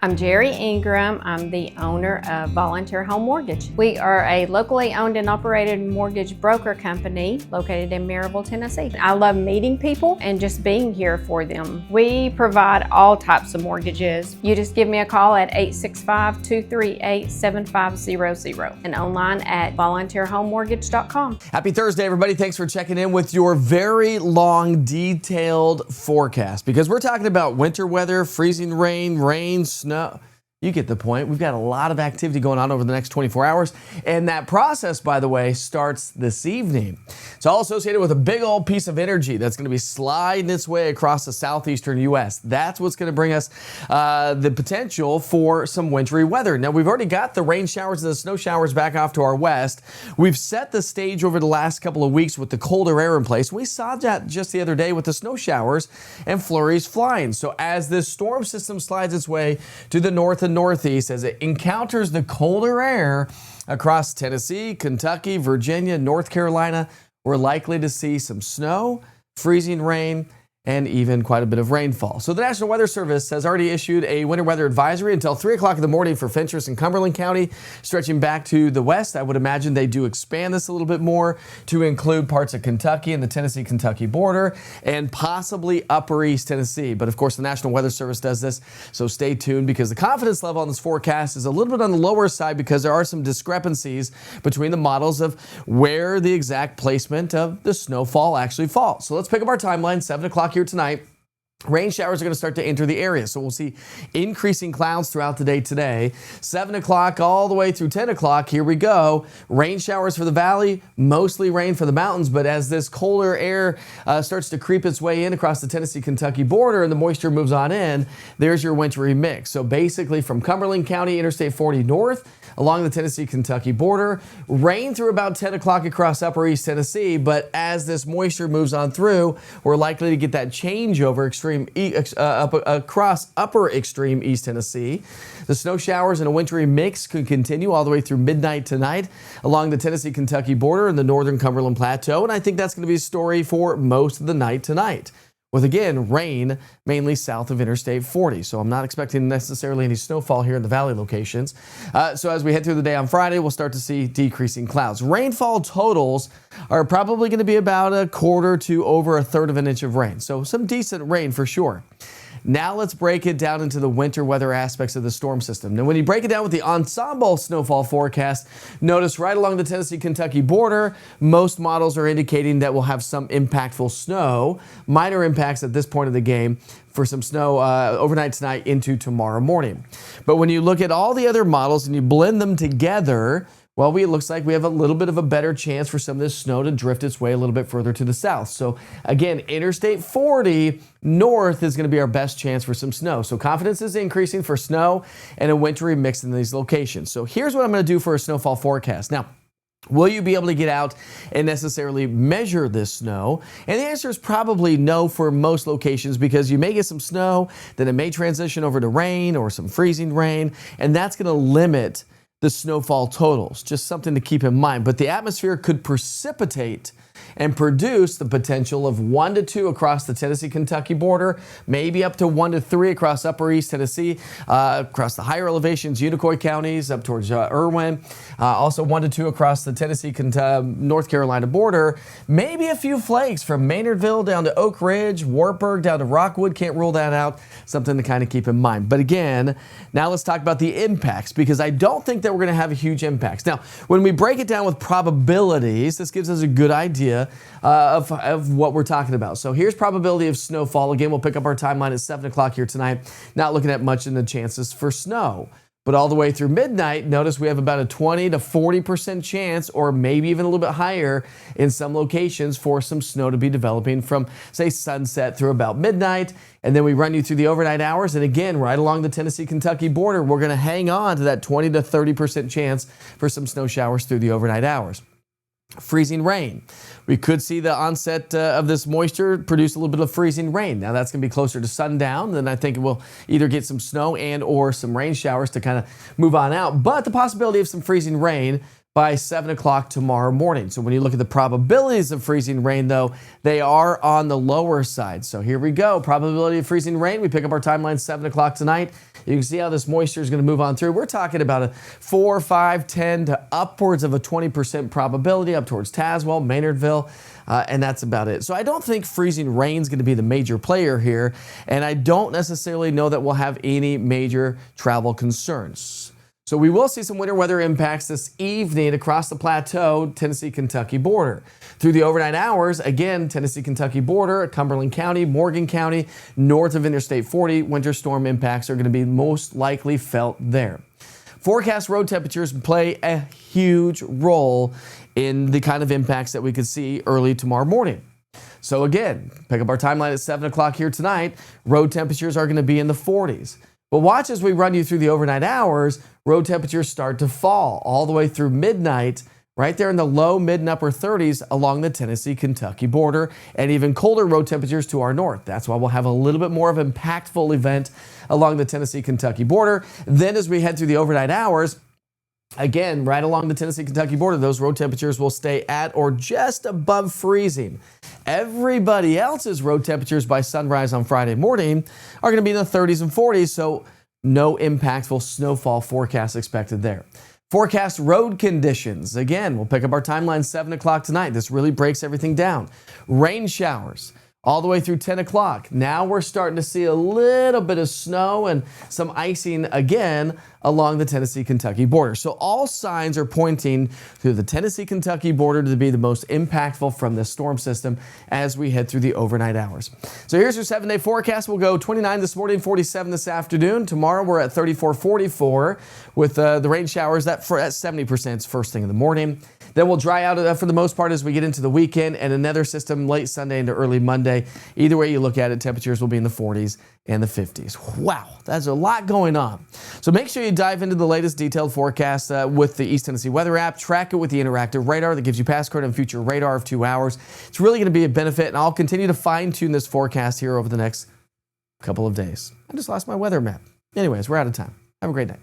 I'm Jerry Ingram. I'm the owner of Volunteer Home Mortgage. We are a locally owned and operated mortgage broker company located in Maryville, Tennessee. I love meeting people and just being here for them. We provide all types of mortgages. You just give me a call at 865-238-7500 and online at volunteerhomemortgage.com. Happy Thursday, everybody. Thanks for checking in with your very long, detailed forecast because we're talking about winter weather, freezing rain, snow. You get the point. We've got a lot of activity going on over the next 24 hours. And that process, by the way, starts this evening. It's all associated with a big old piece of energy that's going to be sliding its way across the southeastern U.S. That's what's going to bring us the potential for some wintry weather. Now, we've already got the rain showers and the snow showers back off to our west. We've set the stage over the last couple of weeks with the colder air in place. We saw that just the other day with the snow showers and flurries flying. So as this storm system slides its way to the north and northeast, as it encounters the colder air across Tennessee, Kentucky, Virginia, North Carolina, we're likely to see some snow, freezing rain, and even quite a bit of rainfall. So the National Weather Service has already issued a winter weather advisory until 3 o'clock in the morning for Fentress and Cumberland County, stretching back to the west. I would imagine they do expand this a little bit more to include parts of Kentucky and the Tennessee-Kentucky border and possibly upper East Tennessee. But of course, the National Weather Service does this, so stay tuned because the confidence level on this forecast is a little bit on the lower side because there are some discrepancies between the models of where the exact placement of the snowfall actually falls. So let's pick up our timeline, 7 o'clock here tonight. Rain showers are going to start to enter the area, so we'll see increasing clouds throughout the day today. 7 o'clock all the way through 10 o'clock, here we go. Rain showers for the valley, mostly rain for the mountains, but as this colder air starts to creep its way in across the Tennessee-Kentucky border and the moisture moves on in, there's your wintry mix. So basically from Cumberland County, Interstate 40 north, along the Tennessee-Kentucky border, rain through about 10 o'clock across upper East Tennessee, but as this moisture moves on through, we're likely to get that changeover across upper extreme East Tennessee. The snow showers and a wintry mix could continue all the way through midnight tonight along the Tennessee-Kentucky border and the northern Cumberland Plateau, and I think that's going to be a story for most of the night tonight, with, again, rain mainly south of Interstate 40. So I'm not expecting necessarily any snowfall here in the valley locations. So as we head through the day on Friday, we'll start to see decreasing clouds. Rainfall totals are probably going to be about a quarter to over a third of an inch of rain. So some decent rain for sure. Now let's break it down into the winter weather aspects of the storm system. Now, when you break it down with the ensemble snowfall forecast, notice right along the Tennessee-Kentucky border, most models are indicating that we'll have some impactful snow, minor impacts at this point of the game for some snow overnight tonight into tomorrow morning. But when you look at all the other models and you blend them together, well, it looks like we have a little bit of a better chance for some of this snow to drift its way a little bit further to the south. So again, Interstate 40 north is going to be our best chance for some snow. So confidence is increasing for snow and a wintry mix in these locations. So here's what I'm going to do for a snowfall forecast. Now, will you be able to get out and necessarily measure this snow? And the answer is probably no for most locations because you may get some snow, then it may transition over to rain or some freezing rain, and that's going to limit the snowfall totals. Just something to keep in mind. But the atmosphere could precipitate and produce the potential of 1 to 2 across the Tennessee-Kentucky border, maybe up to 1 to 3 across upper East Tennessee, across the higher elevations, Unicoi counties, up towards Irwin, also 1 to 2 across the Tennessee-North Carolina border, maybe a few flakes from Maynardville down to Oak Ridge, Wartburg down to Rockwood, can't rule that out, something to kind of keep in mind. But again, now let's talk about the impacts because I don't think that we're going to have a huge impacts. Now, when we break it down with probabilities, this gives us a good idea of what we're talking about. So here's probability of snowfall. Again, we'll pick up our timeline at 7 o'clock here tonight. Not looking at much in the chances for snow. But all the way through midnight, notice we have about a 20 to 40% chance, or maybe even a little bit higher in some locations for some snow to be developing from, say, sunset through about midnight. And then we run you through the overnight hours. And again, right along the Tennessee-Kentucky border, we're going to hang on to that 20 to 30% chance for some snow showers through the overnight hours. Freezing rain. We could see the onset of this moisture produce a little bit of freezing rain. Now that's going to be closer to sundown. Then I think we'll either get some snow and or some rain showers to kind of move on out. But the possibility of some freezing rain by 7 o'clock tomorrow morning. So when you look at the probabilities of freezing rain, though, they are on the lower side. So here we go. Probability of freezing rain. We pick up our timeline 7 o'clock tonight. You can see how this moisture is going to move on through. We're talking about a 4, 5, 10 to upwards of a 20% probability up towards Tazewell, Maynardville, and that's about it. So I don't think freezing rain is going to be the major player here, and I don't necessarily know that we'll have any major travel concerns. So we will see some winter weather impacts this evening across the plateau, Tennessee-Kentucky border. Through the overnight hours, again, Tennessee-Kentucky border, Cumberland County, Morgan County, north of Interstate 40, winter storm impacts are going to be most likely felt there. Forecast road temperatures play a huge role in the kind of impacts that we could see early tomorrow morning. So again, pick up our timeline at 7 o'clock here tonight. Road temperatures are going to be in the 40s. But watch as we run you through the overnight hours, road temperatures start to fall all the way through midnight, right there in the low, mid, and upper 30s along the Tennessee-Kentucky border, and even colder road temperatures to our north. That's why we'll have a little bit more of an impactful event along the Tennessee-Kentucky border. Then as we head through the overnight hours, again, right along the Tennessee-Kentucky border, those road temperatures will stay at or just above freezing. Everybody else's road temperatures by sunrise on Friday morning are going to be in the 30s and 40s, so no impactful snowfall forecast expected there. Forecast road conditions. Again, we'll pick up our timeline 7 o'clock tonight. This really breaks everything down. Rain showers all the way through 10 o'clock. Now we're starting to see a little bit of snow and some icing again along the Tennessee-Kentucky border. So all signs are pointing to the Tennessee-Kentucky border to be the most impactful from this storm system as we head through the overnight hours. So here's your 7-day forecast. We'll go 29 this morning, 47 this afternoon. Tomorrow we're at 34, 44 with the rain showers at 70% first thing in the morning. Then we'll dry out for the most part as we get into the weekend, and another system late Sunday into early Monday. Either way you look at it, temperatures will be in the 40s and the 50s. Wow, that's a lot going on. So make sure you dive into the latest detailed forecast with the East Tennessee Weather app. Track it with the interactive radar that gives you past, current, and future radar of 2 hours. It's really going to be a benefit, and I'll continue to fine-tune this forecast here over the next couple of days. I just lost my weather map. Anyways, we're out of time. Have a great night.